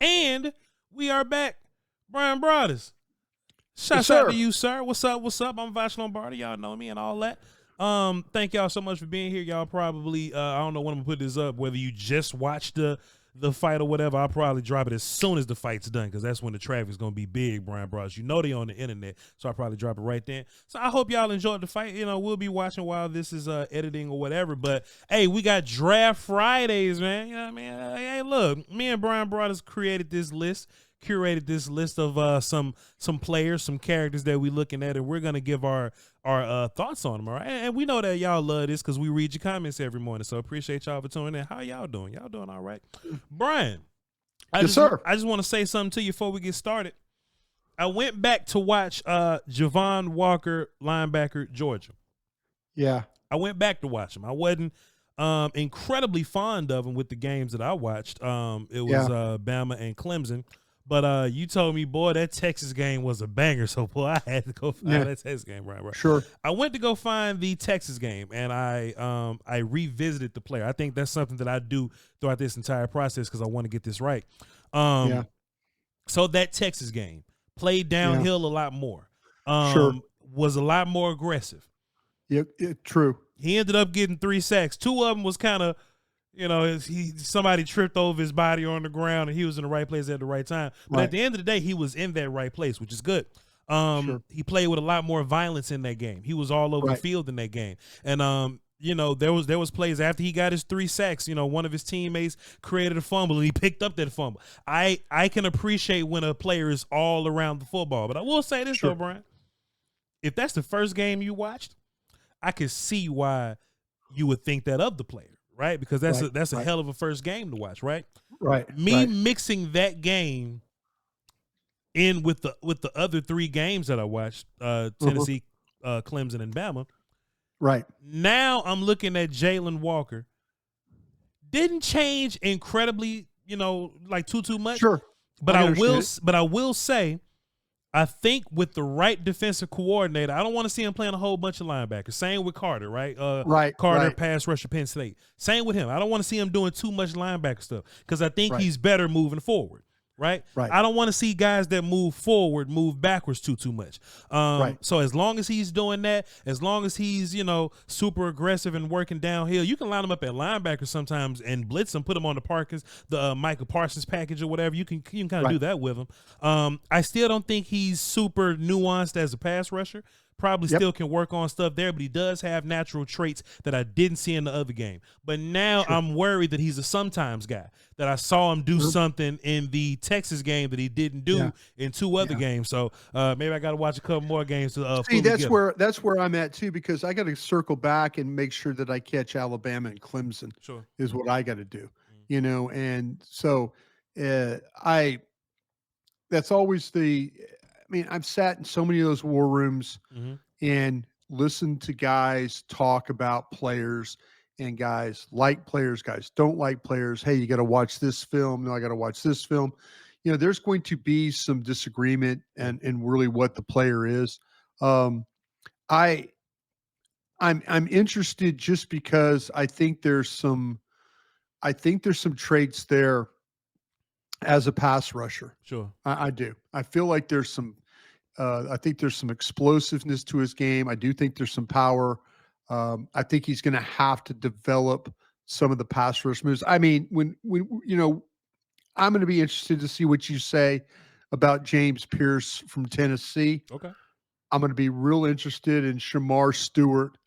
And we are back. Brian Broaddus. Shout out to you, sir. What's up? What's up? I'm Voch Lombardi. Y'all know me and all that. Thank y'all so much for being here. Y'all probably, I don't know when I'm gonna put this up, whether you just watched the fight or whatever. I'll probably drop it as soon as the fight's done, because that's when the traffic's gonna be big, Brian Broaddus. You know they on the internet, so I'll probably drop it right then. So I hope y'all enjoyed the fight. You know, we'll be watching while this is editing or whatever. But hey, we got Draft Fridays, man. You know what I mean? Hey, look, me and Brian Broaddus curated this list of some players, some characters that we looking at, and we're gonna give our thoughts on them. All right, and we know that y'all love this because we read your comments every morning. So appreciate y'all for tuning in. How y'all doing? Y'all doing all right? Brian, sir. I just want to say something to you before we get started. I went back to watch Javon Walker, linebacker, Georgia. Yeah, I went back to watch him. I wasn't incredibly fond of him with the games that I watched. It was Bama and Clemson. But you told me, boy, that Texas game was a banger. So, boy, I had to go find that Texas game. Right. Sure. I went to go find the Texas game, and I revisited the player. I think that's something that I do throughout this entire process because I want to get this right. So that Texas game played downhill a lot more. Was a lot more aggressive. Yeah, true. He ended up getting 3 sacks. 2 of them was kind of, somebody tripped over his body on the ground, and he was in the right place at the right time. But at the end of the day, he was in that right place, which is good. He played with a lot more violence in that game. He was all over the field in that game. And, there was plays after he got his 3 sacks. One of his teammates created a fumble, and he picked up that fumble. I can appreciate when a player is all around the football. But I will say this, though, Brian. If that's the first game you watched, I could see why you would think that of the player. Right, because that's a hell of a first game to watch, right? Right. Mixing that game in with the other 3 games that I watched, Tennessee, Clemson, and Bama. Right. Now I'm looking at Jalen Walker. Didn't change incredibly, like too much. Sure. But I will say, I think with the right defensive coordinator, I don't want to see him playing a whole bunch of linebackers. Same with Carter, right? Carter, pass rusher, Penn State. Same with him. I don't want to see him doing too much linebacker stuff because I think he's better moving forward, right? I don't want to see guys that move forward move backwards too much. So as long as he's doing that, as long as he's, super aggressive and working downhill, you can line him up at linebacker sometimes and blitz him, put him on the Micah Parsons package or whatever. You can kind of do that with him. I still don't think he's super nuanced as a pass rusher. Probably still can work on stuff there, but he does have natural traits that I didn't see in the other game. But now I'm worried that he's a sometimes guy, that I saw him do something in the Texas game that he didn't do in 2 other games. So maybe I got to watch a couple more games to see. That's where I'm at too, because I got to circle back and make sure that I catch Alabama and Clemson. Sure, is what I got to do. And so that's always I've sat in so many of those war rooms and listened to guys talk about players, and guys like players, guys don't like players. Hey, you got to watch this film. No, I got to watch this film. There's going to be some disagreement and really what the player is. I'm interested just because I think there's some traits there as a pass rusher. Sure. I do. I feel like there's some I think there's some explosiveness to his game. I do think there's some power. I think he's going to have to develop some of the pass rush moves. When I'm going to be interested to see what you say about James Pearce from Tennessee. Okay. I'm going to be real interested in Shamar Stewart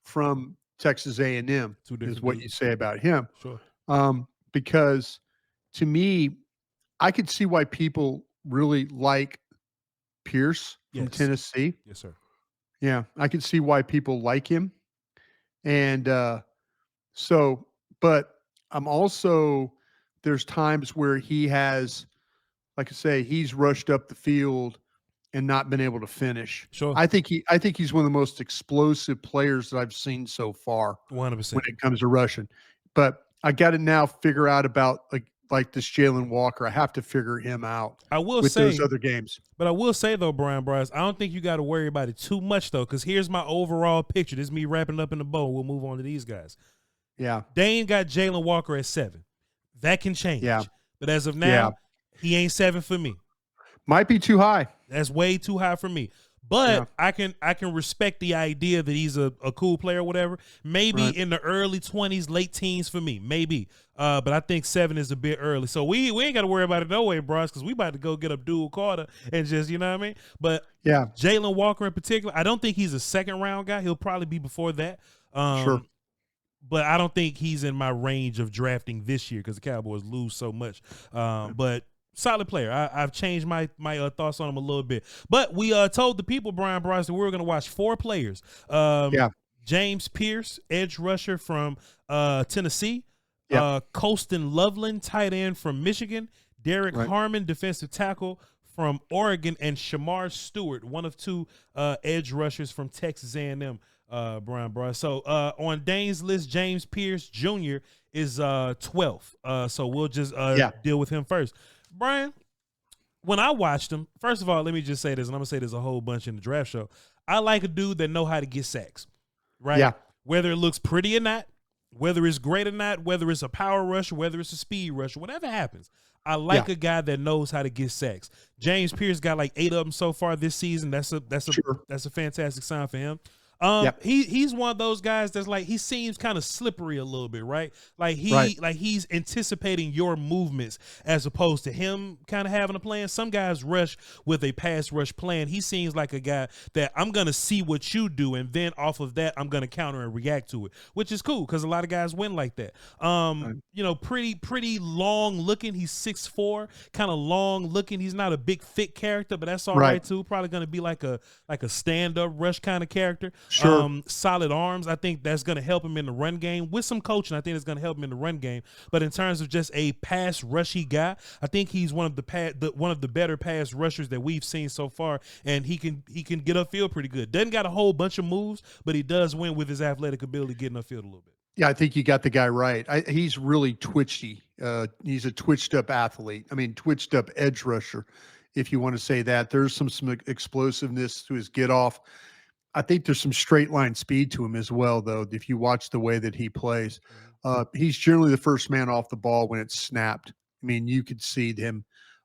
from Texas A&M is what you say about him. Sure. Because to me, I could see why people really like Pearce from Tennessee. Yes, sir. Yeah, I can see why people like him. And but I'm also, there's times where he has, like I say, he's rushed up the field and not been able to finish. Sure. I think he's one of the most explosive players that I've seen so far 100% when it comes to rushing. But I got to now figure out about like this Jalen Walker. I have to figure him out. I will with say those other games. But I will say though, Brian Broaddus, I don't think you got to worry about it too much though, because here's my overall picture. This is me wrapping up in the bow. We'll move on to these guys. Yeah. Dane got Jalen Walker at 7. That can change. Yeah. But as of now, He ain't 7 for me. Might be too high. That's way too high for me. But I can respect the idea that he's a cool player or whatever. Maybe in the early 20s, late teens for me. Maybe. But I think 7 is a bit early. So we ain't got to worry about it no way, bros, because we about to go get Abdul Carter and just, you know what I mean? But Jalen Walker in particular, I don't think he's a second-round guy. He'll probably be before that. Sure. But I don't think he's in my range of drafting this year because the Cowboys lose so much. But solid player. I've changed my thoughts on him a little bit. But we told the people, Bryan Broaddus, that we were going to watch 4 players. James Pearce, edge rusher from Tennessee. Colston Loveland, tight end from Michigan. Derek Harmon, defensive tackle from Oregon. And Shamar Stewart, one of 2 edge rushers from Texas A&M. Bryan Broaddus. So on Dane's list, James Pearce Jr. is 12th. So we'll just deal with him first. Bryan, when I watched him, first of all, let me just say this, and I'm going to say this a whole bunch in the draft show. I like a dude that know how to get sacks, right? Yeah. Whether it looks pretty or not, whether it's great or not, whether it's a power rush, whether it's a speed rush, whatever happens. I like a guy that knows how to get sacks. James Pearce got like 8 of them so far this season. That's a fantastic sign for him. He's one of those guys that's like, he seems kind of slippery a little bit, right? Like he's anticipating your movements as opposed to him kind of having a plan. Some guys rush with a pass rush plan. He seems like a guy that I'm going to see what you do, and then off of that, I'm going to counter and react to it, which is cool because a lot of guys win like that. You know, pretty long looking. He's 6'4", kind of long looking. He's not a big thick character, but that's all right too. Probably going to be like a stand-up rush kind of character. Sure. Solid arms. I think that's going to help him in the run game. With some coaching, I think it's going to help him in the run game. But in terms of just a pass rushy guy, I think he's one of the better pass rushers that we've seen so far, and he can get upfield pretty good. Doesn't got a whole bunch of moves, but he does win with his athletic ability getting upfield a little bit. Yeah, I think you got the guy right. He's really twitchy. He's a twitched up athlete. I mean, twitched up edge rusher, if you want to say that. There's some explosiveness to his get off. I think there's some straight line speed to him as well, though. If you watch the way that he plays, he's generally the first man off the ball when it's snapped. I mean, you could see him.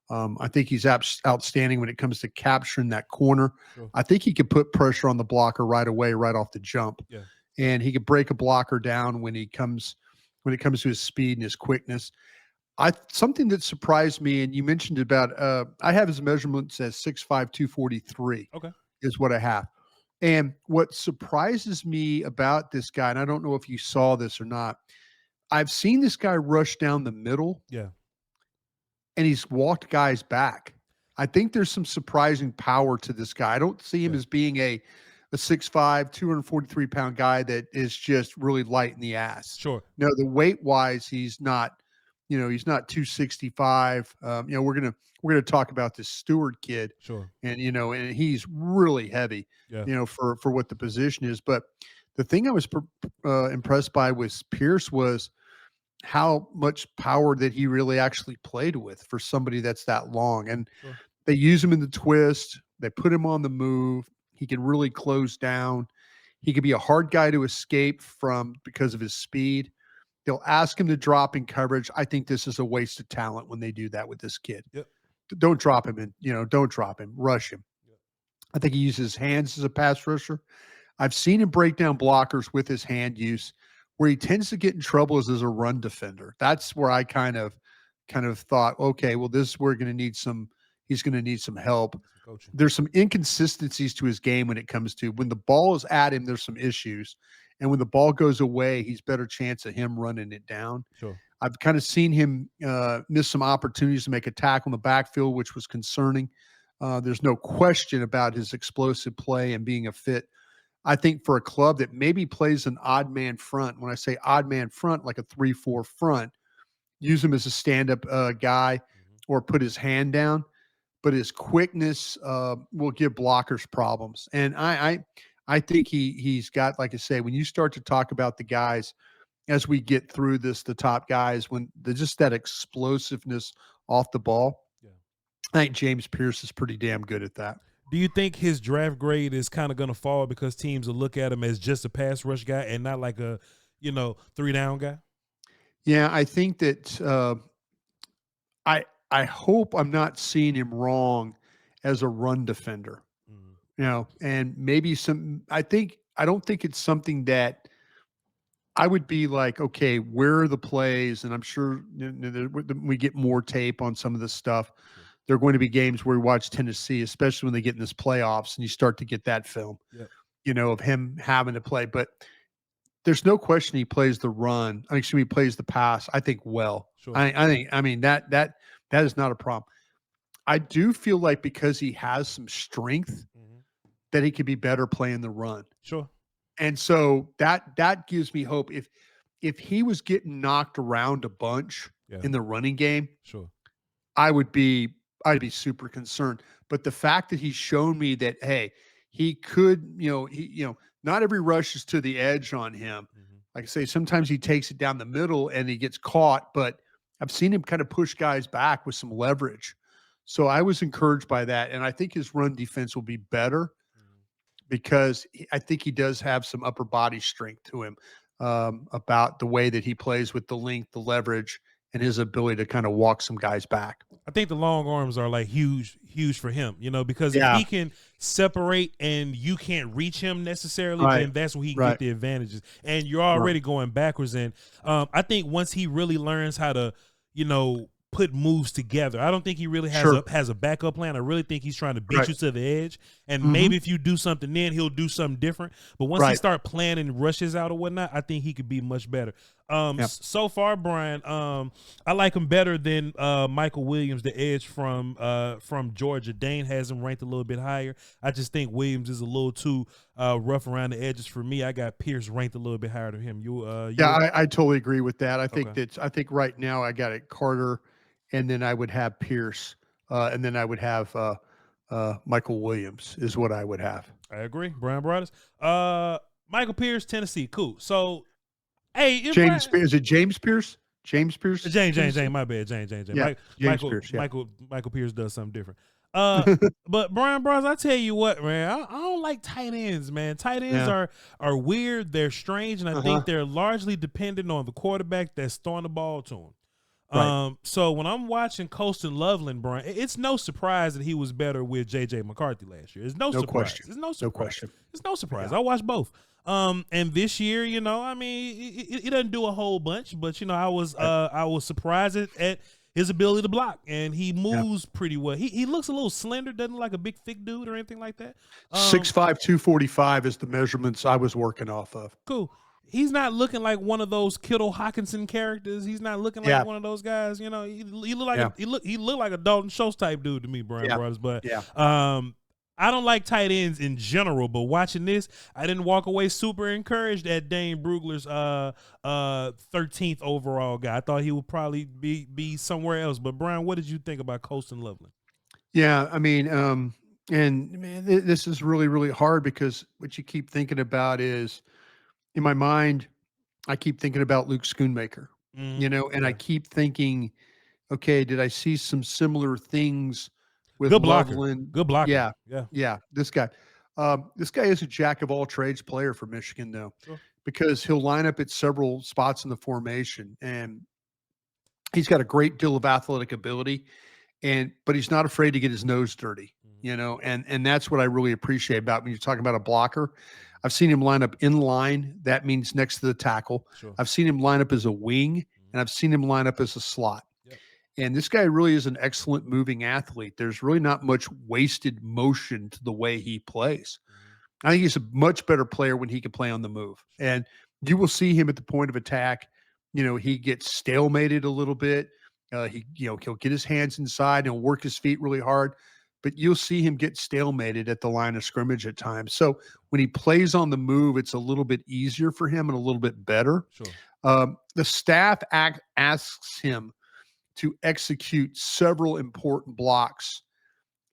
I think he's outstanding when it comes to capturing that corner. Sure. I think he could put pressure on the blocker right away, right off the jump. Yeah. And he could break a blocker down when it comes to his speed and his quickness. Something that surprised me, and you mentioned about, I have his measurements as 6'5", 243. Okay, is what I have. And what surprises me about this guy, and I don't know if you saw this or not, I've seen this guy rush down the middle. Yeah. And he's walked guys back. I think there's some surprising power to this guy. I don't see him as being a 6'5", 243-pound guy that is just really light in the ass. Sure. No, the weight-wise, he's not, he's not 265. We're gonna talk about this Stewart kid. Sure. And and he's really heavy. Yeah. For what the position is. But the thing I was impressed by with Pearce was how much power that he really actually played with for somebody that's that long. And they use him in the twist. They put him on the move. He can really close down. He could be a hard guy to escape from because of his speed. They'll ask him to drop in coverage. I think this is a waste of talent when they do that with this kid. Yep. Don't drop him in, don't drop him, rush him. Yep. I think he uses his hands as a pass rusher. I've seen him break down blockers with his hand use. Where he tends to get in trouble is as a run defender. That's where I kind of thought, okay, well, he's going to need some help. Coaching. There's some inconsistencies to his game when it comes to when the ball is at him, there's some issues. And when the ball goes away, he's better chance of him running it down. Sure. I've kind of seen him miss some opportunities to make a tackle in the backfield, which was concerning. There's no question about his explosive play and being a fit. I think for a club that maybe plays an odd man front, when I say odd man front, like a 3-4 front, use him as a stand-up guy or put his hand down. But his quickness will give blockers problems. And I think he's got, like I say, when you start to talk about the guys as we get through this, the top guys, when just that explosiveness off the ball, I think James Pearce is pretty damn good at that. Do you think his draft grade is kind of going to fall because teams will look at him as just a pass rush guy and not like a, 3-down guy? Yeah, I think that I hope I'm not seeing him wrong as a run defender, and maybe I don't think it's something that I would be like, okay, where are the plays? And I'm sure we get more tape on some of this stuff. Sure. There are going to be games where we watch Tennessee, especially when they get in this playoffs and you start to get that film, of him having to play. But there's no question he plays the run. He plays the pass, I think, well. Sure. I mean, that is not a problem. I do feel like because he has some strength that he could be better playing the run. Sure. And so that gives me hope. If he was getting knocked around a bunch in the running game, sure, I'd be super concerned. But the fact that he's shown me that, hey, he could, not every rush is to the edge on him. Like I say, sometimes he takes it down the middle and he gets caught, but I've seen him kind of push guys back with some leverage. So I was encouraged by that. And I think his run defense will be better because I think he does have some upper body strength to him, about the way that he plays with the length, the leverage, and his ability to kind of walk some guys back. I think the long arms are like huge for him, because if he can separate and you can't reach him necessarily, then that's where he can get the advantages. And you're already going backwards. And I think once he really learns how to, put moves together, I don't think he really has a backup plan. I really think he's trying to beat you to the edge. And maybe if you do something, then he'll do something different. But once he start planning rushes out or whatnot, I think he could be much better. So far, Bryan, I like him better than Michael Williams, the edge from Georgia. Dane has him ranked a little bit higher. I just think Williams is a little too rough around the edges for me. I got Pearce ranked a little bit higher than him. I totally agree with that. I think right now I got it Carter, and then I would have Pearce, and then I would have Michael Williams is what I would have. I agree. Bryan Broaddus. Michael Pearce, Tennessee. Cool. So, hey, is it James Pearce? James Pearce? James, my bad. James. Yeah, Michael Pearce, Michael Pearce does something different. But Bryan Broaddus, I tell you what, man, I don't like tight ends, man. Tight ends are weird. They're strange, and I think they're largely dependent on the quarterback that's throwing the ball to them. So when I'm watching Colston Loveland, Bryan, it's no surprise that he was better with J.J. McCarthy last year. It's no surprise. Question. It's no surprise. No question. It's no surprise. I watched both. And this year, he doesn't do a whole bunch, but I was surprised at his ability to block, and he moves pretty well. He looks a little slender, doesn't look like a big thick dude or anything like that. 6'5", 245 is the measurements I was working off of. Cool. He's not looking like one of those Kittle Hockenson characters. He's not looking like one of those guys. He look like he looked like a Dalton Schultz type dude to me, Bryan Broaddus. But I don't like tight ends in general. But watching this, I didn't walk away super encouraged at Dane Brugler's 13th overall guy. I thought he would probably be somewhere else. But Bryan, what did you think about Colston Loveland? Yeah, and man, this is really, really hard because what you keep thinking about is, in my mind, I keep thinking about Luke Schoonmaker, and I keep thinking, okay, did I see some similar things with Loveland? Good blocker. Yeah. This guy is a jack of all trades player for Michigan, though, because he'll line up at several spots in the formation, and he's got a great deal of athletic ability, but he's not afraid to get his nose dirty, and that's what I really appreciate about when you're talking about a blocker. I've seen him line up in line. That means next to the tackle. Sure. I've seen him line up as a wing, and I've seen him line up as a slot. Yep. And this guy really is an excellent moving athlete. There's really not much wasted motion to the way he plays. I think he's a much better player when he can play on the move. And you will see him at the point of attack. He gets stalemated a little bit. He'll get his hands inside and work his feet really hard. But you'll see him get stalemated at the line of scrimmage at times. So when he plays on the move, it's a little bit easier for him and a little bit better. Sure. The staff asks him to execute several important blocks,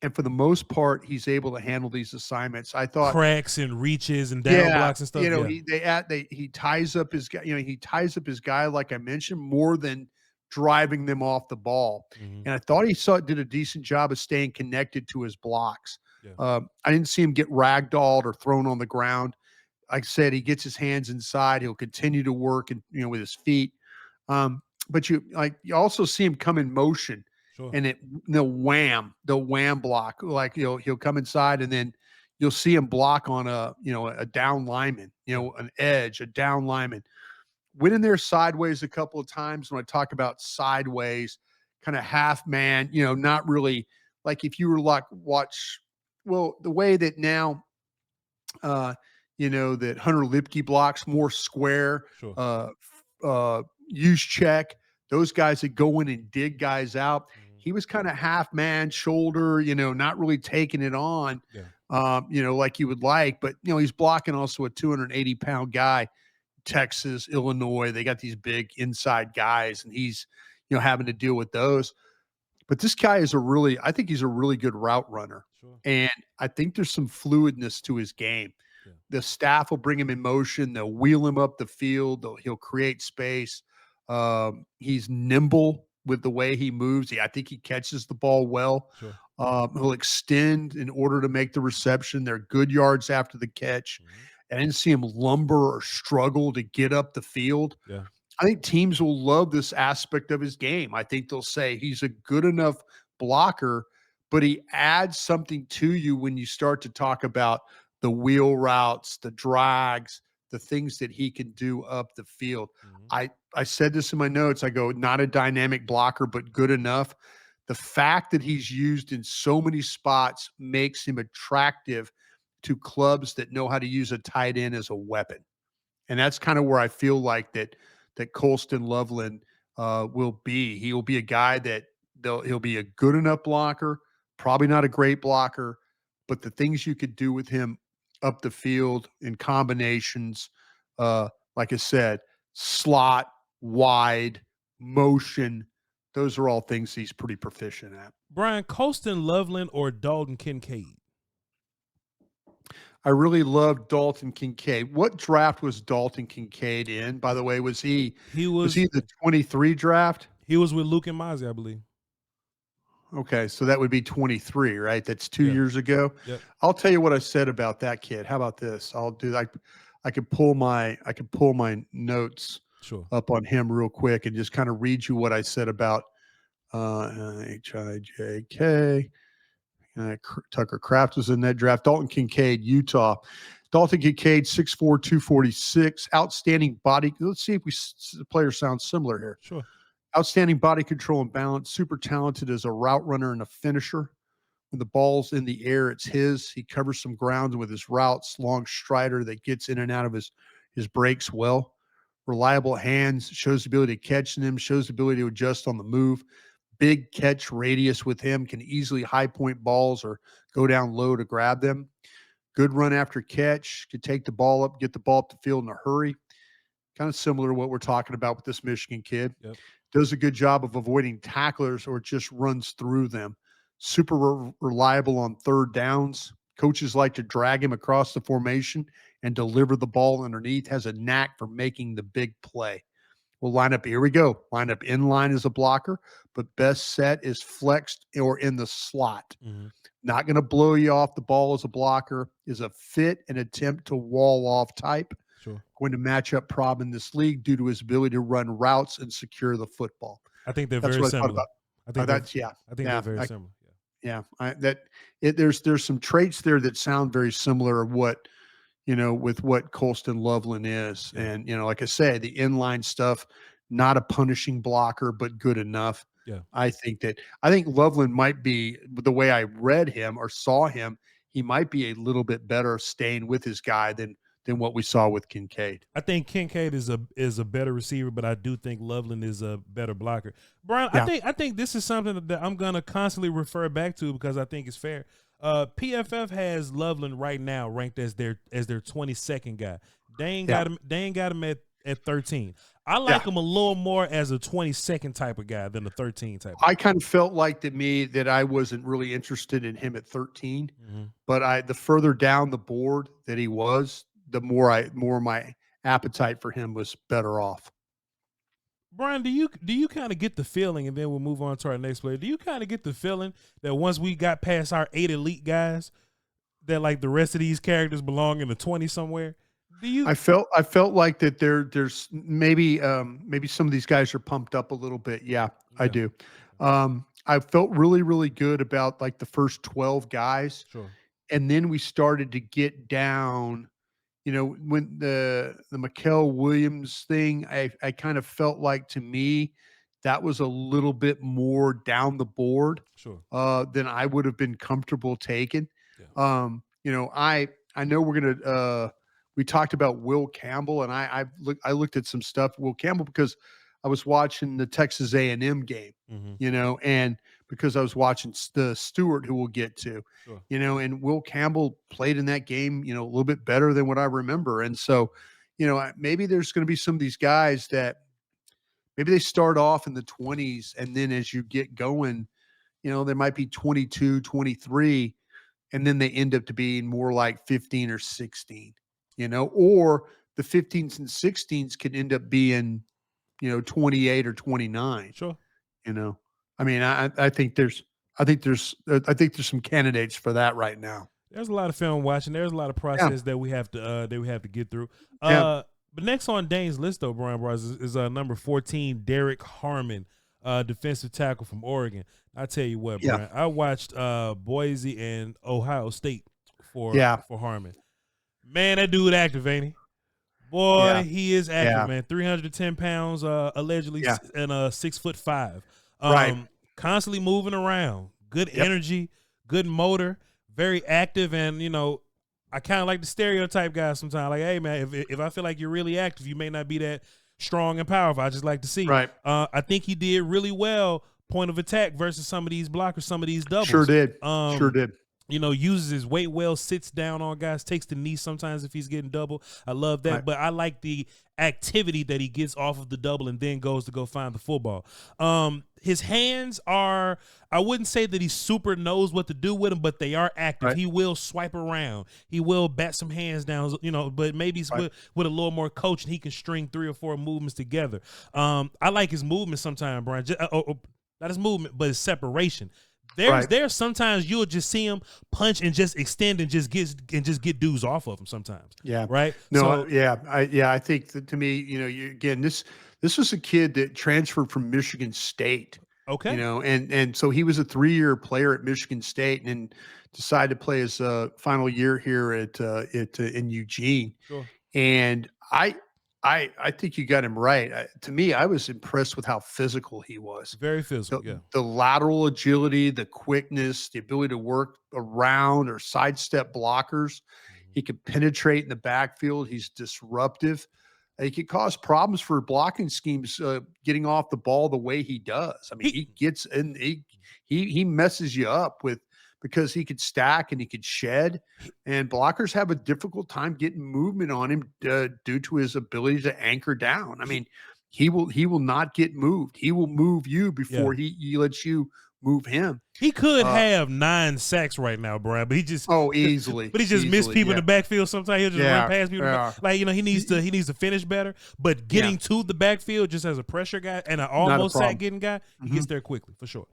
and for the most part, he's able to handle these assignments. I thought cracks and reaches and down blocks and stuff. He ties up his guy. He ties up his guy, like I mentioned, more than driving them off the ball. And I thought he did a decent job of staying connected to his blocks. I didn't see him get ragdolled or thrown on the ground. Like I said, he gets his hands inside. He'll continue to work and with his feet. But you also see him come in motion Sure. and they'll wham block. Like he'll come inside, and then you'll see him block on a down lineman, an edge, a down lineman. Went in there sideways a couple of times. When I talk about sideways, kind of half man, not really like if you were like the way that now, that Hunter Lipke blocks more square, sure. Use check, those guys that go in and dig guys out. Mm-hmm. He was kind of half man shoulder, not really taking it on, like you would like, but he's blocking also a 280-pound guy. Texas, Illinois, they got these big inside guys, and he's, having to deal with those. But this guy I think he's a really good route runner. Sure. And I think there's some fluidness to his game. Yeah. The staff will bring him in motion. They'll wheel him up the field. He'll create space. He's nimble with the way he moves. I think he catches the ball well. Sure. He'll extend in order to make the reception. They're good yards after the catch. Mm-hmm. I didn't see him lumber or struggle to get up the field. Yeah. I think teams will love this aspect of his game. I think they'll say he's a good enough blocker, but he adds something to you when you start to talk about the wheel routes, the drags, the things that he can do up the field. Mm-hmm. I said this in my notes. I go, not a dynamic blocker, but good enough. The fact that he's used in so many spots makes him attractive to clubs that know how to use a tight end as a weapon. And that's kind of where I feel like that Colston Loveland will be. He will be a guy that he'll be a good enough blocker, probably not a great blocker, but the things you could do with him up the field in combinations, like I said, slot, wide, motion, those are all things he's pretty proficient at. Bryan, Colston Loveland or Dalton Kincaid? I really loved Dalton Kincaid. What draft was Dalton Kincaid in? By the way, was he the 23 draft? He was with Luke and Mozzie, I believe. Okay, so that would be 23, right? That's 2 years ago. Yep. I'll tell you what I said about that kid. How about this? I'll do that. I could pull my notes up on him real quick and just kind of read you what I said about HIJK. Tucker Kraft was in that draft. Dalton Kincaid, Utah. Dalton Kincaid, 6'4", 246. Outstanding body. Let's see if the players sound similar here. Sure. Outstanding body control and balance. Super talented as a route runner and a finisher. When the ball's in the air, it's his. He covers some ground with his routes. Long strider that gets in and out of his breaks well. Reliable hands. Shows the ability to catch them. Shows the ability to adjust on the move. Big catch radius with him, can easily high point balls or go down low to grab them. Good run after catch, could take the ball up, get the ball up the field in a hurry. Kind of similar to what we're talking about with this Michigan kid. Yep. Does a good job of avoiding tacklers or just runs through them. Super reliable on third downs. Coaches like to drag him across the formation and deliver the ball underneath. Has a knack for making the big play. We'll line up. Here we go. Line up in line as a blocker, but best set is flexed or in the slot. Mm-hmm. Not going to blow you off the ball as a blocker. Is a fit and attempt to wall off type. Sure. Going to match up Prob in this league due to his ability to run routes and secure the football. I think they're very similar. I think they're very similar. Yeah. There's some traits there that sound very similar of what, with what Colston Loveland is. Yeah. And, like I say, the inline stuff, not a punishing blocker, but good enough. Yeah. I think Loveland might be, the way I read him or saw him, he might be a little bit better staying with his guy than what we saw with Kincaid. I think Kincaid is a better receiver, but I do think Loveland is a better blocker. Bryan, yeah. I think this is something that I'm gonna constantly refer back to because I think it's fair. PFF has Loveland right now ranked as their 22nd guy. They ain't got him at 13. I like him a little more as a 22nd type of guy than a 13 type. I kind of felt like that I wasn't really interested in him at 13, but the further down the board that he was, the more my appetite for him was better off. Bryan, do you kind of get the feeling, and then we'll move on to our next player, do you kind of get the feeling that once we got past our 8 elite guys, that like the rest of these characters belong in the 20 somewhere? I felt like that there's maybe some of these guys are pumped up a little bit. Yeah. I do. I felt really, really good about like the first 12 guys. Sure. And then we started to get down, when the Mikael Williams thing, I kind of felt like, to me, that was a little bit more down the board Sure. than I would have been comfortable taking. Yeah. I know we're gonna we talked about Will Campbell, and I looked at some stuff Will Campbell because I was watching the Texas A&M game, and because I was watching the Stewart, who we'll get to, Sure. and Will Campbell played in that game, a little bit better than what I remember. And so, maybe there's going to be some of these guys that maybe they start off in the 20s, and then as you get going, they might be 22, 23, and then they end up to being more like 15 or 16, or the 15s and 16s can end up being, 28 or 29. Sure. I mean, I think there's some candidates for that right now. There's a lot of film watching. There's a lot of process that we have to get through. But next on Dane's list, though, Bryan Broaddus, is number 14, Derek Harmon, defensive tackle from Oregon. I tell you what, Bryan, I watched Boise and Ohio State for Harmon. Man, that dude active, ain't he? Boy, he is active, man. 310 pounds, allegedly, and 6'5". Right. Constantly moving around. Good energy, good motor, very active, and I kind of like the stereotype guys sometimes. Like, hey, man, if I feel like you're really active, you may not be that strong and powerful. I just like to see. Right. I think he did really well point of attack versus some of these blockers, some of these doubles. Sure did. Uses his weight well, sits down on guys, takes the knee sometimes if he's getting double. I love that. Right. But I like the activity that he gets off of the double and then goes to go find the football. His hands are, I wouldn't say that he super knows what to do with them, but they are active. Right. He will swipe around. He will bat some hands down, but maybe with a little more coaching, he can string 3 or 4 movements together. I like his movement sometimes, Bryan. Not his movement, but his separation. There's sometimes you'll just see him punch and just extend and just get dudes off of him sometimes. Yeah. Right. No. I think that, to me, again, this was a kid that transferred from Michigan State. Okay. And so he was a 3-year player at Michigan State and then decided to play his final year here in Eugene. Sure. And I think you got him right. To me, I was impressed with how physical he was. Very physical, the lateral agility, the quickness, the ability to work around or sidestep blockers. He can penetrate in the backfield. He's disruptive. He could cause problems for blocking schemes getting off the ball the way he does. I mean, he gets in, he messes you up because he could stack and he could shed, and blockers have a difficult time getting movement on him due to his ability to anchor down. I mean, he will not get moved. He will move you before he lets you move him. He could have 9 sacks right now, Bryan, but he just easily. But he just missed people in the backfield. Sometimes he'll just run past people. Like he needs to finish better. But getting to the backfield just as a pressure guy and an almost sack getting guy, he gets there quickly for sure.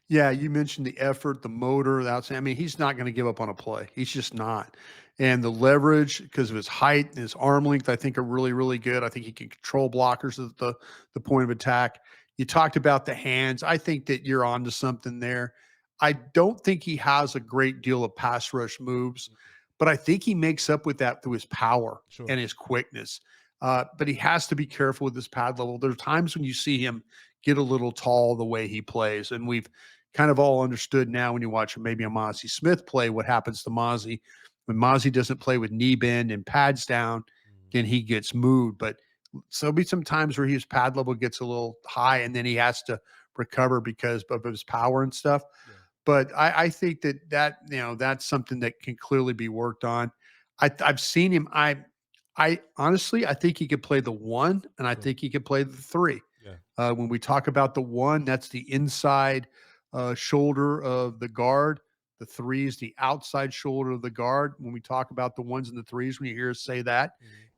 Yeah, you mentioned the effort, the motor, the outside. I mean, he's not going to give up on a play. He's just not. And the leverage, because of his height and his arm length, I think are really, really good. I think he can control blockers at the point of attack. You talked about the hands. I think that you're onto something there. I don't think he has a great deal of pass rush moves, but I think he makes up with that through his power and his quickness. But he has to be careful with his pad level. There are times when you see him get a little tall the way he plays, and we've kind of all understood now when you watch maybe a Mozzie Smith play what happens to Mozzie. When Mozzie doesn't play with knee bend and pads down, then he gets moved. But so there'll be some times where his pad level gets a little high and then he has to recover because of his power and stuff. Yeah. But I think that's something that can clearly be worked on. I've seen him. I honestly, I think he could play the 1 and I think he could play the 3. Yeah. When we talk about the 1, that's the inside shoulder of the guard. The 3 is the outside shoulder of the guard. When we talk about the 1s and the 3s, when you hear us say that.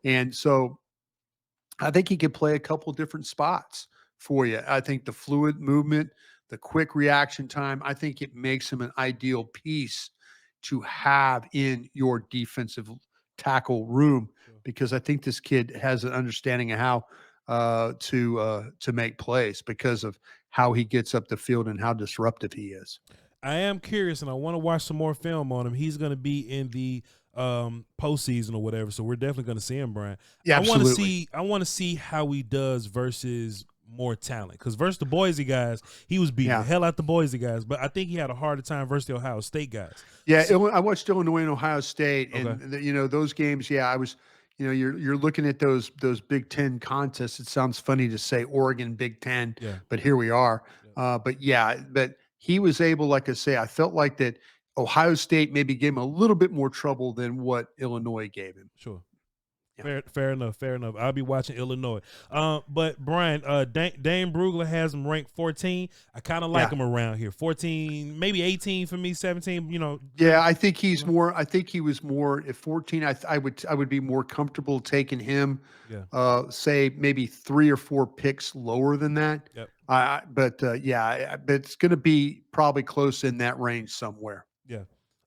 And so I think he could play a couple different spots for you. I think the fluid movement, the quick reaction time, I think it makes him an ideal piece to have in your defensive tackle room, because I think this kid has an understanding of how to make plays because of how he gets up the field and how disruptive he is. I am curious, and I want to watch some more film on him. He's going to be in the postseason or whatever, so we're definitely going to see him, Bryan. Yeah, absolutely. I want to see how he does versus more talent, because versus the Boise guys, he was beating the hell out the Boise guys, but I think he had a harder time versus the Ohio State guys. Yeah, I watched Illinois and Ohio State, and those games. Yeah, I was. You're looking at those Big Ten contests. It sounds funny to say Oregon Big Ten, but here we are. But he was able, like I say, I felt like that Ohio State maybe gave him a little bit more trouble than what Illinois gave him. Sure. Yeah. Fair enough. I'll be watching Illinois. But Bryan, Dane Brugler has him ranked 14. I kind of like him around here. 14, maybe 18 for me, 17, Yeah, I think he's more. I think he was more at 14. I would be more comfortable taking him, say maybe 3 or 4 picks lower than that. Yep. But it's going to be probably close in that range somewhere. Yeah.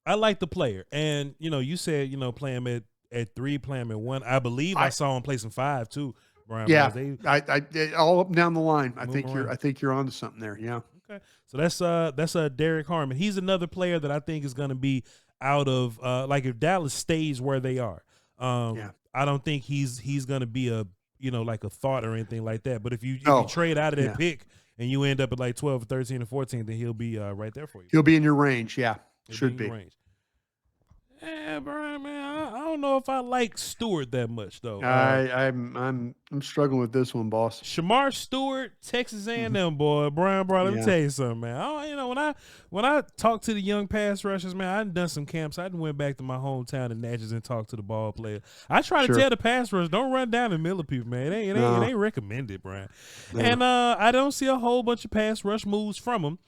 I like the player. And, you said, play him at 3, play him at 1. I believe I saw him play some 5 too, Bryan. Yeah, I all up and down the line. I think you're onto something there. Yeah. Okay. So that's Derek Harmon. He's another player that I think is going to be out of like if Dallas stays where they are. I don't think he's going to be a like a thought or anything like that. But if you trade out of that pick and you end up at like 12 or 13 or 14, then he'll be right there for you. He'll be in your range. Yeah, should be. Yeah, Bryan, man, I don't know if I like Stewart that much though. I'm struggling with this one, boss. Shamar Stewart, Texas A&M boy, Bryan. Let me tell you something, man. When I talk to the young pass rushers, man, I done some camps. I went back to my hometown in Natchez and talked to the ball player. I try to tell the pass rushers, don't run down the middle of people, man. It ain't recommended, Bryan. No. And I don't see a whole bunch of pass rush moves from him.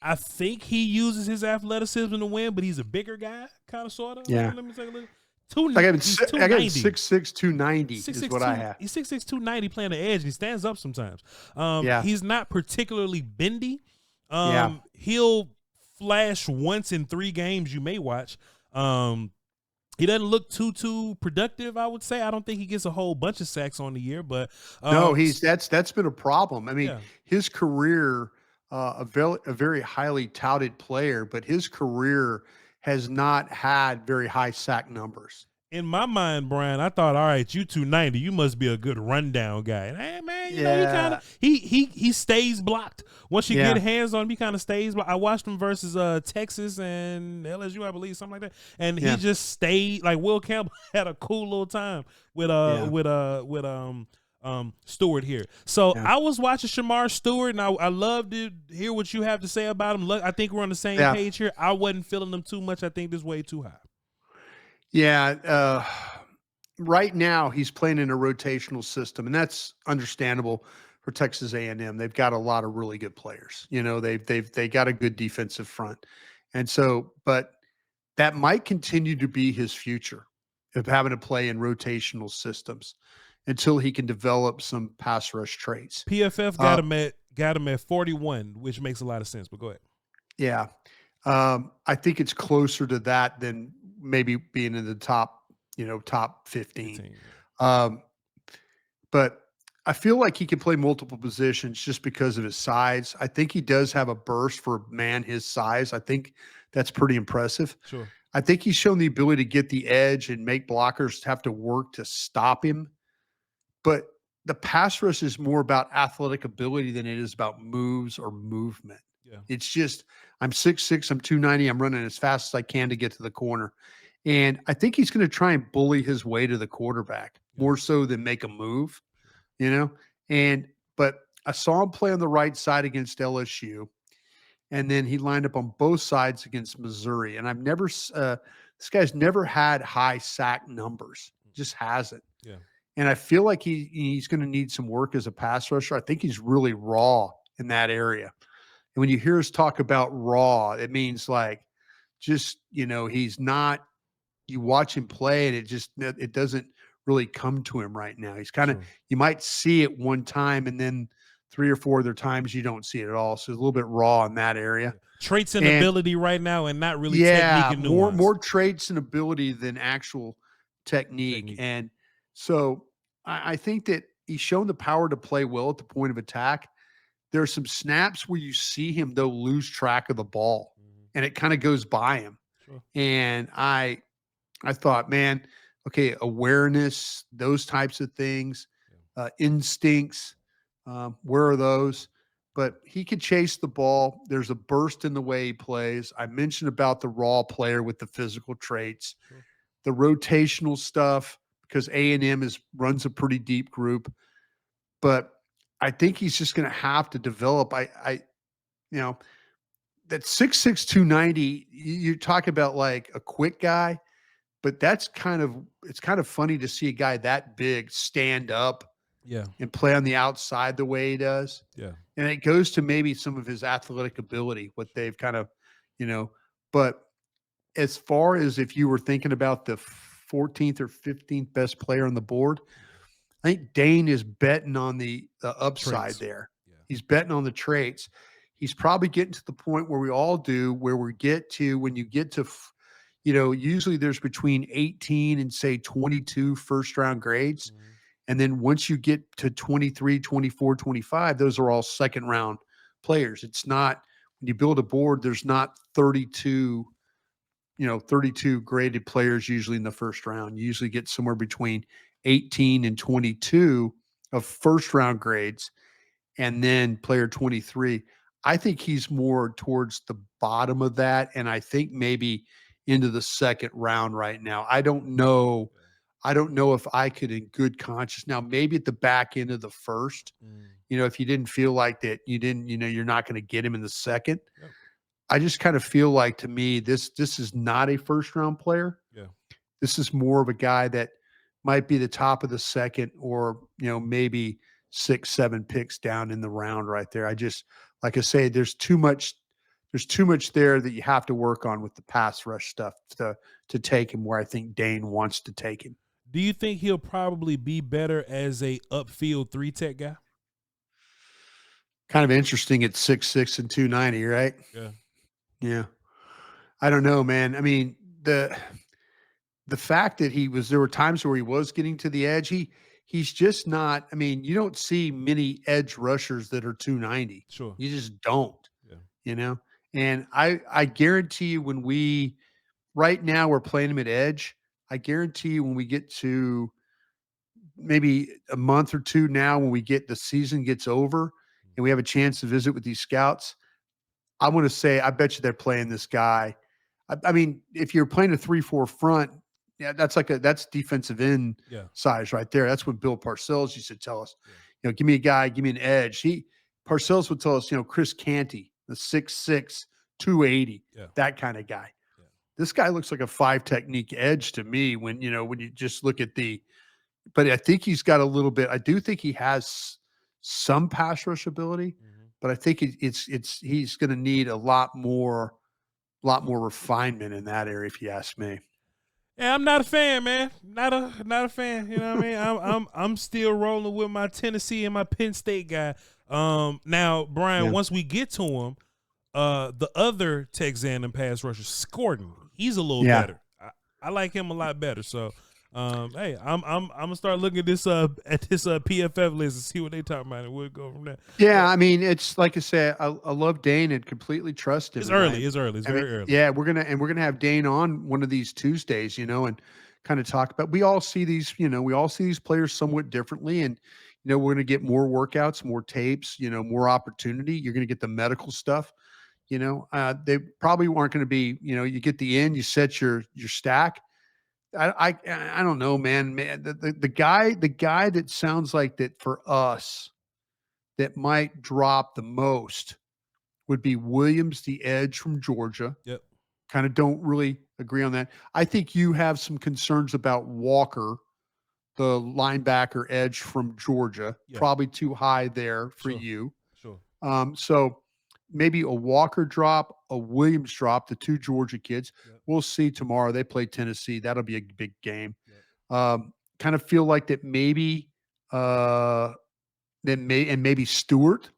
I think he uses his athleticism to win, but he's a bigger guy, kind of, sort of. Yeah. Let me take a look. I got 6'6", 290 is what I have. He's 6'6", 290 playing the edge. He stands up sometimes. He's not particularly bendy. He'll flash once in 3 games you may watch. He doesn't look too productive, I would say. I don't think he gets a whole bunch of sacks on the year, but no, that's been a problem. I mean, his career. A very highly touted player, but his career has not had very high sack numbers. In my mind, Bryan, I thought, all right, you 290, you must be a good rundown guy. And, hey, man, you know, he kind of he stays blocked. Once you get hands on him, he kind of stays. But I watched him versus Texas and LSU, I believe, something like that, and he just stayed. Like Will Campbell had a cool little time with Stewart here. So I was watching Shamar Stewart, and I love to hear what you have to say about him. Look, I think we're on the same page here. I wasn't feeling him too much. I think this is way too high. Yeah, right now he's playing in a rotational system, and that's understandable for Texas A&M. They've got a lot of really good players. You know, they got a good defensive front, and so, but that might continue to be his future of having to play in rotational systems until he can develop some pass rush traits. PFF got him at 41, which makes a lot of sense. But go ahead. Yeah, I think it's closer to that than maybe being in the top 15. But I feel like he can play multiple positions just because of his size. I think he does have a burst for a man his size. I think that's pretty impressive. Sure. I think he's shown the ability to get the edge and make blockers have to work to stop him. But the pass rush is more about athletic ability than it is about moves or movement. Yeah. It's just, I'm 6'6", I'm 290, I'm running as fast as I can to get to the corner. And I think he's going to try and bully his way to the quarterback more so than make a move, but I saw him play on the right side against LSU. And then he lined up on both sides against Missouri. And I've never, this guy's never had high sack numbers, just hasn't. Yeah. And I feel like he's going to need some work as a pass rusher. I think he's really raw in that area. And when you hear us talk about raw, it means like just, he's not, you watch him play and it doesn't really come to him right now. He's kind of, you might see it one time and then 3 or 4 other times you don't see it at all. So it's a little bit raw in that area. Traits and ability right now and not really technique and nuance. More traits and ability than actual technique. And so I think that he's shown the power to play well at the point of attack. there are some snaps where you see him though lose track of the ball, and it kind of goes by him. Sure. And I thought, man, okay, awareness, those types of things, instincts, where are those? But he could chase the ball. There's a burst in the way he plays. I mentioned about the raw player with the physical traits, the rotational stuff, because A&M runs a pretty deep group. But I think he's just going to have to develop. That 6'6", 290, you talk about like a quick guy, but it's kind of funny to see a guy that big stand up and play on the outside the way he does. Yeah. And it goes to maybe some of his athletic ability, what they've kind of, but as far as if you were thinking about the 14th or 15th best player on the board, I think Dane is betting on the upside traits. there. Yeah. He's betting on the traits. He's probably getting to the point where we all do, where we get to, when you get to, usually there's between 18 and say 22 first round grades. Mm-hmm. And then once you get to 23, 24, 25, those are all second round players. It's not, when you build a board, there's not 32 graded players usually in the first round. You usually get somewhere between 18 and 22 of first round grades, and then player 23. I think he's more towards the bottom of that, and I think maybe into the second round right now. I don't know if I could in good conscience. Now, maybe at the back end of the first, if you didn't feel like that, you're not going to get him in the second. Yep. I just kind of feel like, to me, this is not a first round player. Yeah. This is more of a guy that might be the top of the second, or, maybe 6, 7 picks down in the round right there. I just, like I say, there's too much there that you have to work on with the pass rush stuff to take him where I think Dane wants to take him. Do you think he'll probably be better as a upfield 3-tech guy? Kind of interesting at 6'6" and 290, right? Yeah. Yeah. I don't know, man. I mean, the fact that there were times where he was getting to the edge, he's just not, I mean, you don't see many edge rushers that are 290. Sure. You just don't. Yeah. And I guarantee you, right now we're playing him at edge. I guarantee you when we get to maybe a month or two now, when the season gets over and we have a chance to visit with these scouts, I want to say, I bet you they're playing this guy. I mean, if you're playing a 3-4 front, that's defensive end size right there. That's what Bill Parcells used to tell us. Yeah. Give me a guy, give me an edge. Parcells would tell us, Chris Canty, the 6'6", 280, that kind of guy. Yeah. This guy looks like a 5 technique edge to me when you just look at but I think he's got a little bit. I do think he has some pass rush ability, but I think he's going to need a lot more refinement in that area, if you ask me. Yeah, I'm not a fan, man. Not a fan. You know what I mean? I'm still rolling with my Tennessee and my Penn State guy. Now, Bryan, once we get to him, the other Texan and pass rusher, Gordon, he's a little better. I like him a lot better. So, hey, I'm gonna start looking at this PFF list and see what they talking about, and we'll go from there. Yeah, I mean, it's like I said, I love Dane and completely trust him. It's early. It's very early. Yeah, we're gonna have Dane on one of these Tuesdays, and kind of talk about. We all see these players somewhat differently, and we're gonna get more workouts, more tapes, more opportunity. You're gonna get the medical stuff. They probably aren't going to be. You get the end, you set your stack. I don't know, man. The guy that sounds like that for us that might drop the most would be Williams, the edge from Georgia. Yep. Kind of don't really agree on that. I think you have some concerns about Walker, the linebacker edge from Georgia. Yep. Probably too high there for you. Sure. So maybe a Walker drop, a Williams drop, the two Georgia kids. Yep. We'll see tomorrow. They play Tennessee. That'll be a big game. Yep. Kind of feel like that maybe maybe Stewart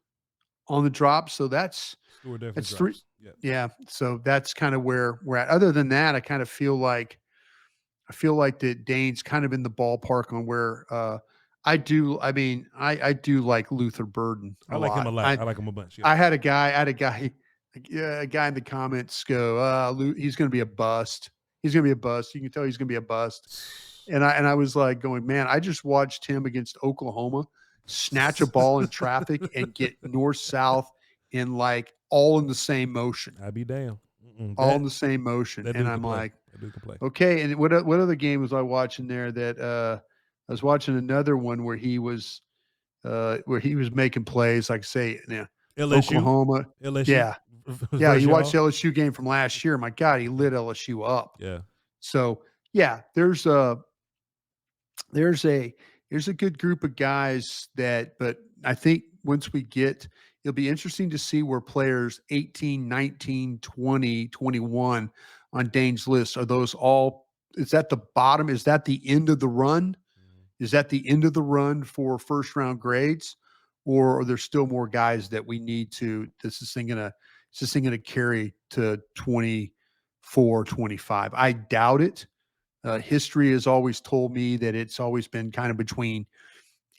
on the drop. So that's three. Yep. Yeah. So that's kind of where we're at. Other than that, I kind of feel like that Dane's kind of in the ballpark on where I do. I mean, I do like Luther Burden. I like him a lot. I like him a bunch. Yeah. I had a guy in the comments go, he's going to be a bust. He's going to be a bust. You can tell he's going to be a bust. And I was like going, man, I just watched him against Oklahoma snatch a ball in traffic and get north-south in like all in the same motion. I'd be damn. All in the same motion. And I'm like, okay. And what other game was I watching there that I was watching another one where he was making plays, like say, LSU, Oklahoma. LSU. Yeah. Yeah. You watched the LSU game from last year. My God, he lit LSU up. Yeah. So yeah, there's a good group of guys but I think once it'll be interesting to see where players 18, 19, 20, 21 on Dane's list, are those all, is that the bottom? Is that the end of the run? Is that the end of the run for first round grades? Or are there still more guys that we need to, is this thing going to carry to 24, 25? I doubt it. History has always told me that it's always been kind of between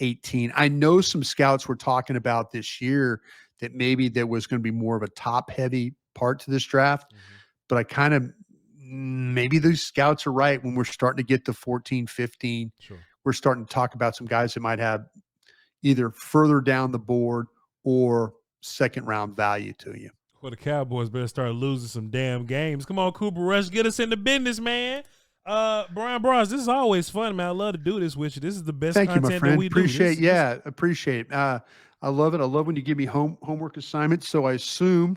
18. I know some scouts were talking about this year that maybe there was going to be more of a top heavy part to this draft, but I kind of, maybe those scouts are right when we're starting to get to 14, 15. Sure. We're starting to talk about some guys that might have either further down the board or second round value to you. Well, the Cowboys better start losing some damn games. Come on, Cooper Rush, get us in the business, man. Bryan Broaddus, this is always fun, man. I love to do this with you. This is the best content my friend. That we appreciate, do. Appreciate it. I love it. I love when you give me homework assignments. So I assume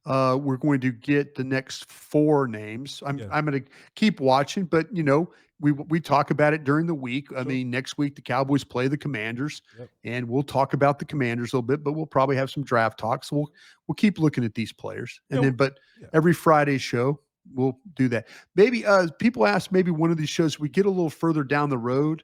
we're going to get the next 4 names. I'm going to keep watching, but we talk about it during the week. I mean, next week the Cowboys play the Commanders, and we'll talk about the Commanders a little bit, but we'll probably have some draft talks. So we'll keep looking at these players, and every Friday show we'll do that. Maybe people ask, maybe one of these shows we get a little further down the road.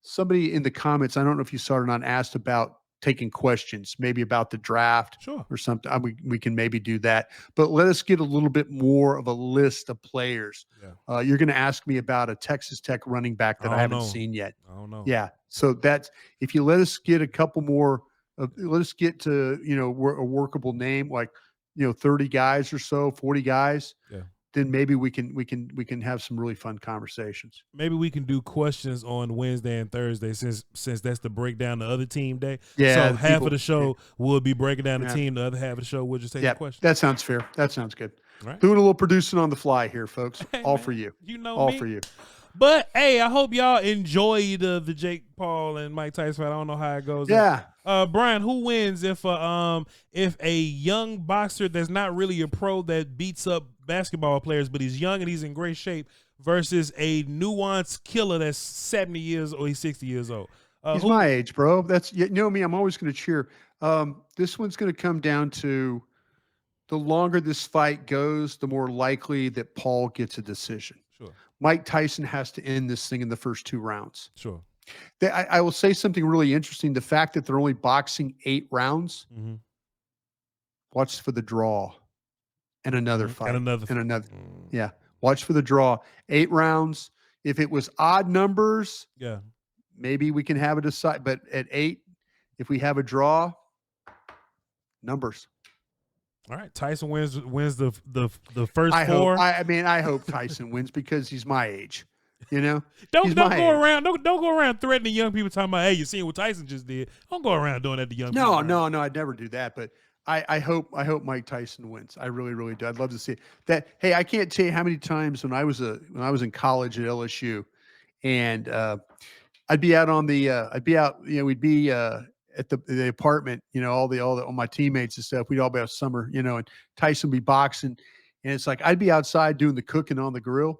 Somebody in the comments, I don't know if you saw it or not, asked about taking questions, maybe about the draft or something. We can maybe do that, but let us get a little bit more of a list of players. You're going to ask me about a Texas Tech running back that I haven't seen yet. I don't know. Yeah. So that's, if you let us get a couple more, let us get to, a workable name, like, 30 guys or so, 40 guys. Then maybe we can have some really fun conversations. Maybe we can do questions on Wednesday and Thursday since that's the breakdown the other team day. Yeah. So half of the show will be breaking down the team. The other half of the show we'll just take the questions. That sounds fair. That sounds good. Right. Doing a little producing on the fly here, folks. Hey, all man, for you. All for you. But hey, I hope y'all enjoyed the Jake Paul and Mike Tyson fight. I don't know how it goes. Yeah. Bryan, who wins if a young boxer that's not really a pro that beats up basketball players, but he's young and he's in great shape, versus a nuanced killer that's 70 years or he's 60 years old? He's my age, bro. That's, me. I'm always going to cheer. This one's going to come down to, the longer this fight goes, the more likely that Paul gets a decision. Sure. Mike Tyson has to end this thing in the first 2 rounds. Sure. I will say something really interesting. The fact that they're only boxing 8 rounds, watch for the draw and another fight. And another. Yeah. Watch for the draw. 8 rounds. If it was odd numbers, maybe we can have it aside. But at 8, if we have a draw, numbers. All right, Tyson wins the first 4. I hope Tyson wins because he's my age. Don't go around threatening young people talking about, hey, you seen what Tyson just did. Don't go around doing that to young people. No, I'd never do that. But I hope Mike Tyson wins. I really, really do. I'd love to see it. That. Hey, I can't tell you how many times when I was in college at LSU, and I'd be out on the we'd be at the apartment, all my teammates and stuff. We'd all be out summer, and Tyson would be boxing, and it's like I'd be outside doing the cooking on the grill.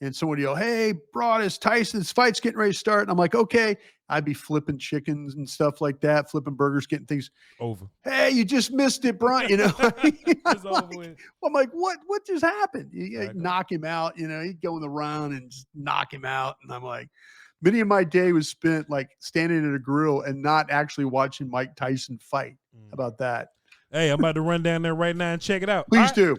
And someone would go, hey, Broaddus, Tyson, this fight's getting ready to start. And I'm like, okay. I'd be flipping chickens and stuff like that, flipping burgers, getting things over. Hey, you just missed it, Bryan. I'm like, what just happened? You knock him out, he'd go in the round and just knock him out. And I'm like, many of my day was spent like standing at a grill and not actually watching Mike Tyson fight. How about that? Hey, I'm about to run down there right now and check it out. Please do.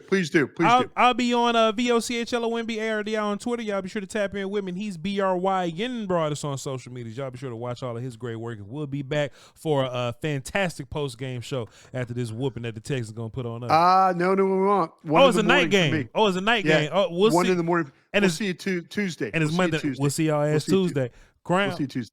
I'll be on VOCHLONBARDI on Twitter. Y'all be sure to tap in with me. And he's BRYN Broaddus on social media. Y'all be sure to watch all of his great work. And we'll be back for a fantastic post-game show after this whooping that the Texans going to put on us. No, we won't. It's a night game. It's a night game. We'll see. In the morning. And we'll see you Tuesday. And it's Monday. We'll see y'all Tuesday. We'll see you Tuesday.